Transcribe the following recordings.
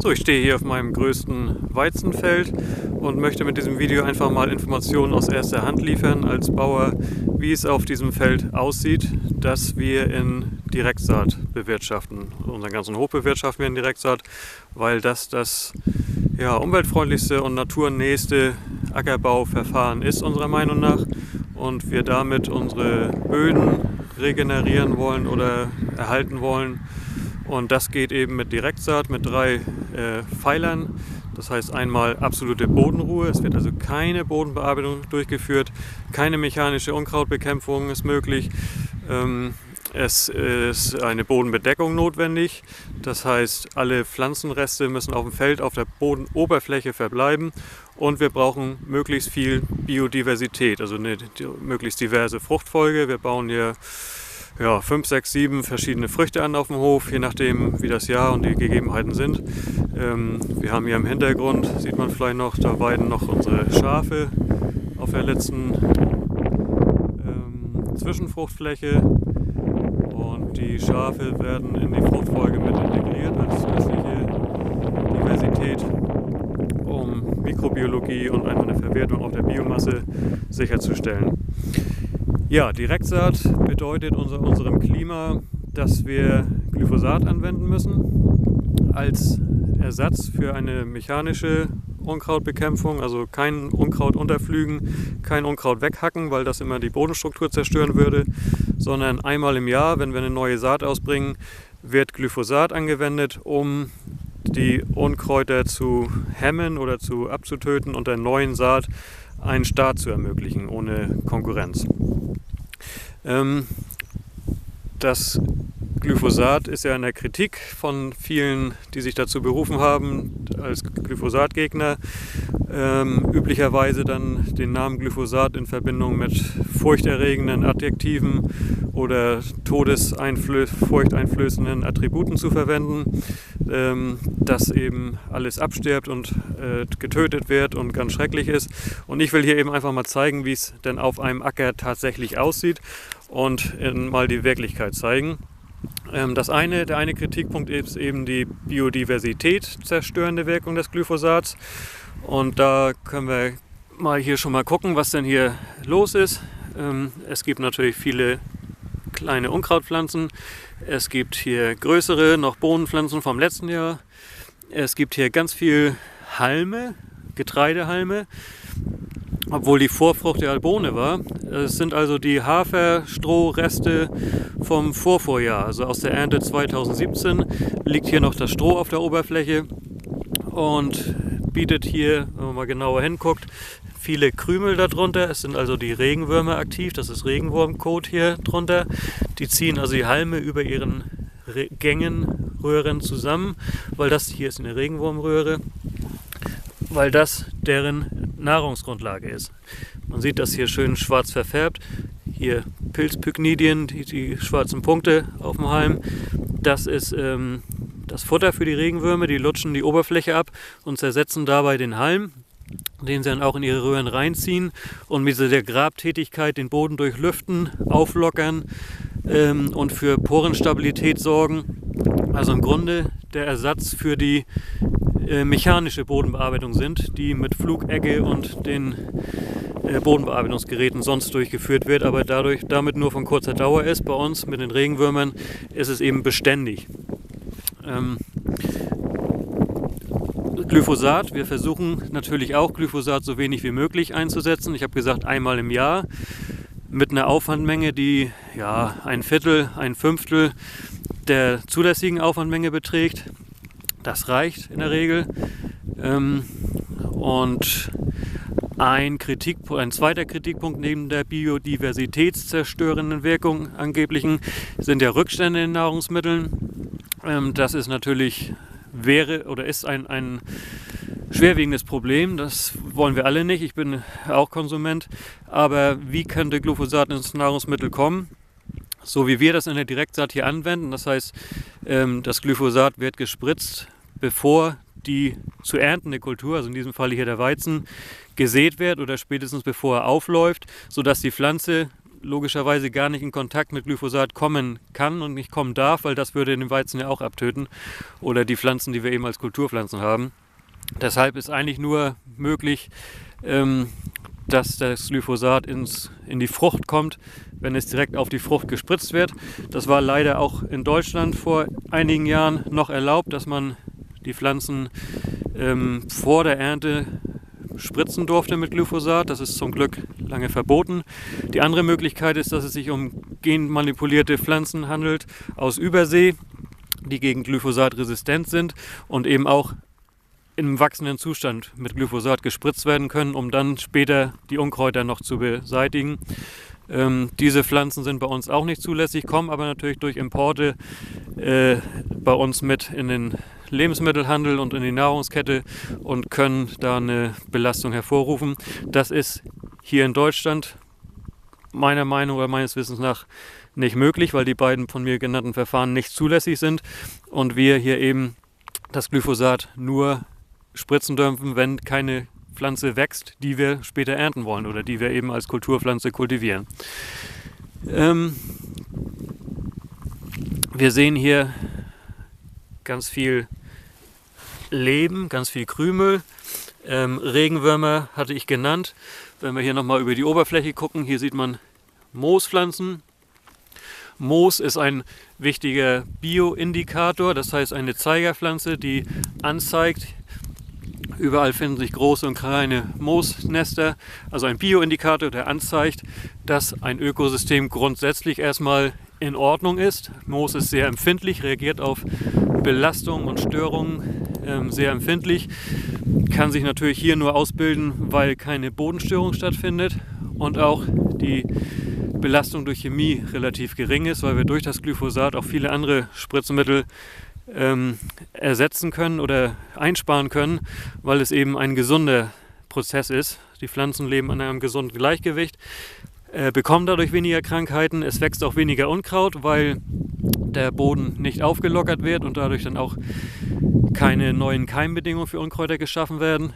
So, ich stehe hier auf meinem größten Weizenfeld und möchte mit diesem Video einfach mal Informationen aus erster Hand liefern als Bauer, wie es auf diesem Feld aussieht, das wir in Direktsaat bewirtschaften. Unseren ganzen Hof bewirtschaften wir in Direktsaat, weil das umweltfreundlichste und naturnächste Ackerbauverfahren ist unserer Meinung nach und wir damit unsere Böden regenerieren wollen oder erhalten wollen. Und das geht eben mit Direktsaat, mit 3 Pfeilern. Das heißt einmal absolute Bodenruhe, es wird also keine Bodenbearbeitung durchgeführt, keine mechanische Unkrautbekämpfung ist möglich. Es ist eine Bodenbedeckung notwendig, das heißt alle Pflanzenreste müssen auf dem Feld, auf der Bodenoberfläche verbleiben und wir brauchen möglichst viel Biodiversität, also eine möglichst diverse Fruchtfolge. Wir bauen hier 5, 6, 7 verschiedene Früchte an auf dem Hof, je nachdem wie das Jahr und die Gegebenheiten sind. Wir haben hier im Hintergrund, sieht man vielleicht noch, da weiden noch unsere Schafe auf der letzten Zwischenfruchtfläche und die Schafe werden in die Fruchtfolge mit integriert als zusätzliche Diversität, um Mikrobiologie und einfach eine Verwertung auch der Biomasse sicherzustellen. Ja, Direktsaat bedeutet unserem Klima, dass wir Glyphosat anwenden müssen als Ersatz für eine mechanische Unkrautbekämpfung, also kein Unkraut unterpflügen, kein Unkraut weghacken, weil das immer die Bodenstruktur zerstören würde, sondern einmal im Jahr, wenn wir eine neue Saat ausbringen, wird Glyphosat angewendet, um die Unkräuter zu hemmen oder abzutöten und der neuen Saat einen Start zu ermöglichen, ohne Konkurrenz. Das Glyphosat ist ja in der Kritik von vielen, die sich dazu berufen haben, als Glyphosatgegner, üblicherweise dann den Namen Glyphosat in Verbindung mit furchterregenden Adjektiven oder furchteinflößenden Attributen zu verwenden, dass eben alles abstirbt und getötet wird und ganz schrecklich ist. Und ich will hier eben einfach mal zeigen, wie es denn auf einem Acker tatsächlich aussieht und mal die Wirklichkeit zeigen. Der eine Kritikpunkt ist eben die Biodiversität zerstörende Wirkung des Glyphosats. Und da können wir mal hier schon mal gucken, was denn hier los ist. Es gibt natürlich viele kleine Unkrautpflanzen. Es gibt hier größere, noch Bohnenpflanzen vom letzten Jahr. Es gibt hier ganz viel Halme, Getreidehalme, obwohl die Vorfrucht ja Bohne war. Es sind also die Haferstrohreste vom Vorvorjahr, also aus der Ernte 2017 liegt hier noch das Stroh auf der Oberfläche und bietet hier, wenn man mal genauer hinguckt, viele Krümel darunter. Es sind also die Regenwürmer aktiv, das ist Regenwurmkot hier drunter. Die ziehen also die Halme über ihren Röhren zusammen, weil das hier ist eine Regenwurmröhre, weil das deren Nahrungsgrundlage ist. Man sieht das hier schön schwarz verfärbt. Hier Pilzpyknidien, die schwarzen Punkte auf dem Halm. Das ist das Futter für die Regenwürmer, die lutschen die Oberfläche ab und zersetzen dabei den Halm, den sie dann auch in ihre Röhren reinziehen und mit der Grabtätigkeit den Boden durchlüften, auflockern und für Porenstabilität sorgen. Also im Grunde der Ersatz für die mechanische Bodenbearbeitung sind, die mit Flugegge und den Bodenbearbeitungsgeräten sonst durchgeführt wird, aber damit nur von kurzer Dauer ist. Bei uns mit den Regenwürmern ist es eben beständig. Glyphosat, wir versuchen natürlich auch Glyphosat so wenig wie möglich einzusetzen. Ich habe gesagt einmal im Jahr mit einer Aufwandmenge, die ein Viertel, ein Fünftel der zulässigen Aufwandmenge beträgt. Das reicht in der Regel. Und ein zweiter Kritikpunkt neben der biodiversitätszerstörenden Wirkung angeblichen sind ja Rückstände in Nahrungsmitteln. Das ist natürlich ist ein schwerwiegendes Problem. Das wollen wir alle nicht. Ich bin auch Konsument. Aber wie könnte Glyphosat ins Nahrungsmittel kommen? So wie wir das in der Direktsaat hier anwenden. Das heißt, das Glyphosat wird gespritzt, bevor die zu erntende Kultur, also in diesem Fall hier der Weizen, gesät wird oder spätestens bevor er aufläuft, sodass die Pflanze logischerweise gar nicht in Kontakt mit Glyphosat kommen kann und nicht kommen darf, weil das würde den Weizen ja auch abtöten oder die Pflanzen, die wir eben als Kulturpflanzen haben. Deshalb ist eigentlich nur möglich, dass das Glyphosat in die Frucht kommt, wenn es direkt auf die Frucht gespritzt wird. Das war leider auch in Deutschland vor einigen Jahren noch erlaubt, dass man die Pflanzen vor der Ernte spritzen durfte mit Glyphosat. Das ist zum Glück lange verboten. Die andere Möglichkeit ist, dass es sich um genmanipulierte Pflanzen handelt aus Übersee, die gegen Glyphosat resistent sind und eben auch im wachsenden Zustand mit Glyphosat gespritzt werden können, um dann später die Unkräuter noch zu beseitigen. Diese Pflanzen sind bei uns auch nicht zulässig, kommen aber natürlich durch Importe bei uns mit in den Lebensmittelhandel und in die Nahrungskette und können da eine Belastung hervorrufen. Das ist hier in Deutschland meiner Meinung oder meines Wissens nach nicht möglich, weil die beiden von mir genannten Verfahren nicht zulässig sind und wir hier eben das Glyphosat nur spritzen dürfen, wenn keine Pflanze wächst, die wir später ernten wollen oder die wir eben als Kulturpflanze kultivieren. Wir sehen hier ganz viel Leben, ganz viel Krümel. Regenwürmer hatte ich genannt. Wenn wir hier nochmal über die Oberfläche gucken, hier sieht man Moospflanzen. Moos ist ein wichtiger Bioindikator, das heißt eine Zeigerpflanze, die anzeigt, überall finden sich große und kleine Moosnester, also ein Bioindikator, der anzeigt, dass ein Ökosystem grundsätzlich erstmal in Ordnung ist. Moos ist sehr empfindlich, reagiert auf Belastungen und Störungen sehr empfindlich, kann sich natürlich hier nur ausbilden, weil keine Bodenstörung stattfindet und auch die Belastung durch Chemie relativ gering ist, weil wir durch das Glyphosat auch viele andere Spritzmittel ersetzen können oder einsparen können, weil es eben ein gesunder Prozess ist. Die Pflanzen leben in einem gesunden Gleichgewicht, bekommen dadurch weniger Krankheiten, es wächst auch weniger Unkraut, weil der Boden nicht aufgelockert wird und dadurch dann auch keine neuen Keimbedingungen für Unkräuter geschaffen werden.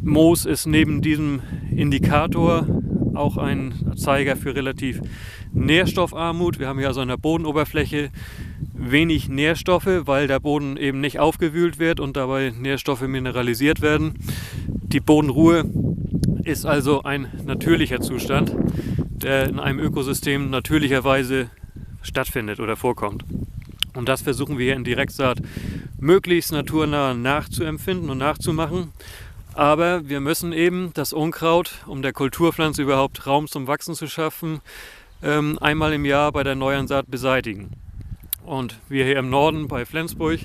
Moos ist neben diesem Indikator auch ein Zeiger für relativ Nährstoffarmut. Wir haben hier also an der Bodenoberfläche wenig Nährstoffe, weil der Boden eben nicht aufgewühlt wird und dabei Nährstoffe mineralisiert werden. Die Bodenruhe ist also ein natürlicher Zustand, der in einem Ökosystem natürlicherweise stattfindet oder vorkommt. Und das versuchen wir hier in Direktsaat möglichst naturnah nachzuempfinden und nachzumachen. Aber wir müssen eben das Unkraut, um der Kulturpflanze überhaupt Raum zum Wachsen zu schaffen, einmal im Jahr bei der Neuansaat beseitigen. Und wir hier im Norden bei Flensburg,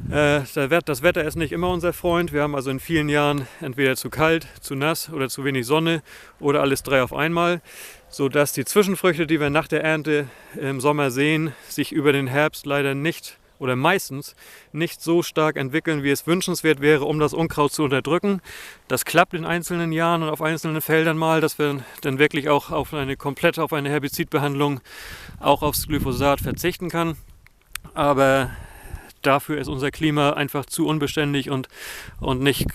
das Wetter ist nicht immer unser Freund. Wir haben also in vielen Jahren entweder zu kalt, zu nass oder zu wenig Sonne oder alles drei auf einmal, sodass die Zwischenfrüchte, die wir nach der Ernte im Sommer sehen, sich über den Herbst leider nicht oder meistens nicht so stark entwickeln, wie es wünschenswert wäre, um das Unkraut zu unterdrücken. Das klappt in einzelnen Jahren und auf einzelnen Feldern mal, dass wir dann wirklich auch komplett auf eine Herbizidbehandlung, auch aufs Glyphosat verzichten kann. Aber dafür ist unser Klima einfach zu unbeständig und nicht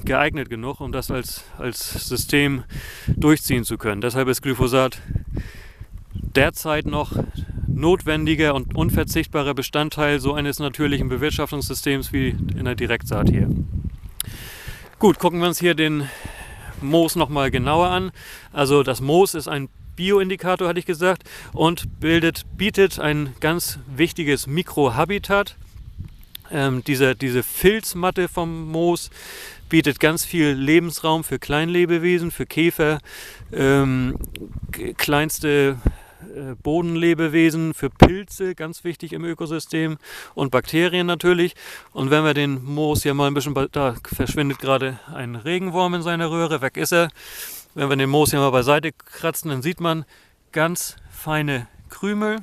geeignet genug, um das als System durchziehen zu können. Deshalb ist Glyphosat derzeit noch notwendiger und unverzichtbarer Bestandteil so eines natürlichen Bewirtschaftungssystems wie in der Direktsaat hier. Gut, gucken wir uns hier den Moos nochmal genauer an. Also das Moos ist ein Bioindikator, hatte ich gesagt, und bietet ein ganz wichtiges Mikrohabitat. Diese Filzmatte vom Moos bietet ganz viel Lebensraum für Kleinlebewesen, für Käfer, kleinste Bodenlebewesen, für Pilze, ganz wichtig im Ökosystem, und Bakterien natürlich. Und wenn wir den Moos hier mal ein bisschen, da verschwindet gerade ein Regenwurm in seiner Röhre, weg ist er. Wenn wir den Moos hier mal beiseite kratzen, dann sieht man ganz feine Krümel.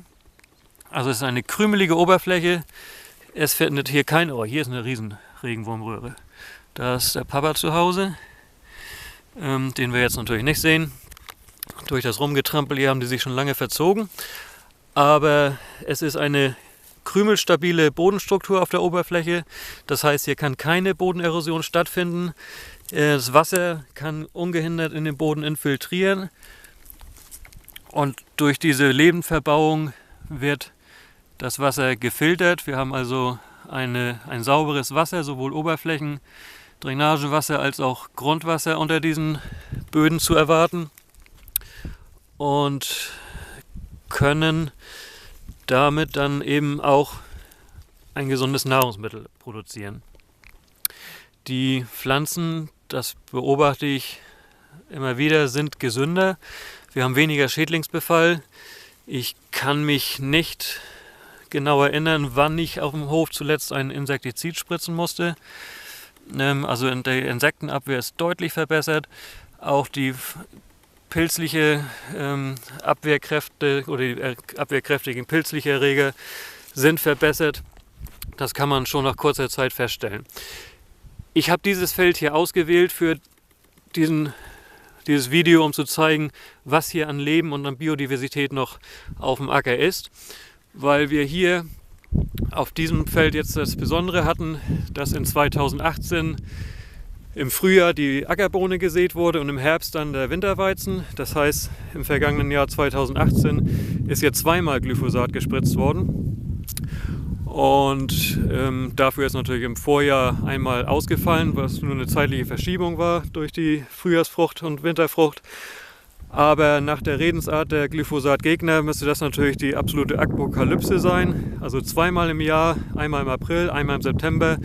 Also es ist eine krümelige Oberfläche. Es findet hier kein Ohr. Hier ist eine riesen Regenwurmröhre. Da ist der Papa zu Hause, den wir jetzt natürlich nicht sehen. Durch das Rumgetrampel hier haben die sich schon lange verzogen. Aber es ist eine krümelstabile Bodenstruktur auf der Oberfläche. Das heißt, hier kann keine Bodenerosion stattfinden. Das Wasser kann ungehindert in den Boden infiltrieren. Und durch diese Lebendverbauung wird das Wasser gefiltert. Wir haben also ein sauberes Wasser, sowohl Oberflächen, Drainagewasser als auch Grundwasser unter diesen Böden zu erwarten und können damit dann eben auch ein gesundes Nahrungsmittel produzieren. Die Pflanzen, das beobachte ich immer wieder, sind gesünder. Wir haben weniger Schädlingsbefall. Ich kann mich nicht genau erinnern, wann ich auf dem Hof zuletzt ein Insektizid spritzen musste. Also die Insektenabwehr ist deutlich verbessert. Auch die pilzliche Abwehrkräfte oder die abwehrkräftigen pilzlichen Erreger sind verbessert. Das kann man schon nach kurzer Zeit feststellen. Ich habe dieses Feld hier ausgewählt für dieses Video, um zu zeigen, was hier an Leben und an Biodiversität noch auf dem Acker ist, weil wir hier auf diesem Feld jetzt das Besondere hatten, dass in 2018 im Frühjahr die Ackerbohne gesät wurde und im Herbst dann der Winterweizen. Das heißt, im vergangenen Jahr 2018 ist jetzt zweimal Glyphosat gespritzt worden. Und dafür ist natürlich im Vorjahr einmal ausgefallen, was nur eine zeitliche Verschiebung war durch die Frühjahrsfrucht und Winterfrucht. Aber nach der Redensart der Glyphosat-Gegner müsste das natürlich die absolute Apokalypse sein. Also zweimal im Jahr, einmal im April, einmal im September,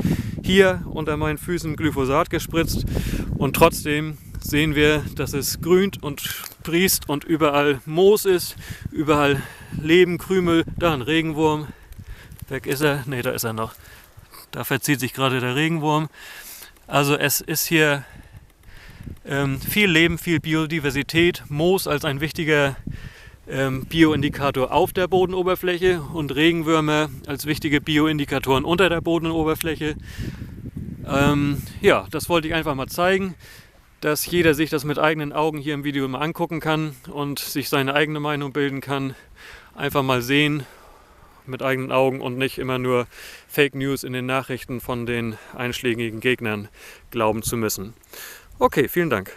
hier unter meinen Füßen Glyphosat gespritzt. Und trotzdem sehen wir, dass es grünt und sprießt und überall Moos ist, überall Leben, Krümel, da ein Regenwurm. Weg ist er, ne, da ist er noch. Da verzieht sich gerade der Regenwurm. Also es ist hier viel Leben, viel Biodiversität. Moos als ein wichtiger Bioindikator auf der Bodenoberfläche und Regenwürmer als wichtige Bioindikatoren unter der Bodenoberfläche. Ja, das wollte ich einfach mal zeigen, dass jeder sich das mit eigenen Augen hier im Video mal angucken kann und sich seine eigene Meinung bilden kann. Einfach mal sehen mit eigenen Augen und nicht immer nur Fake News in den Nachrichten von den einschlägigen Gegnern glauben zu müssen. Okay, vielen Dank.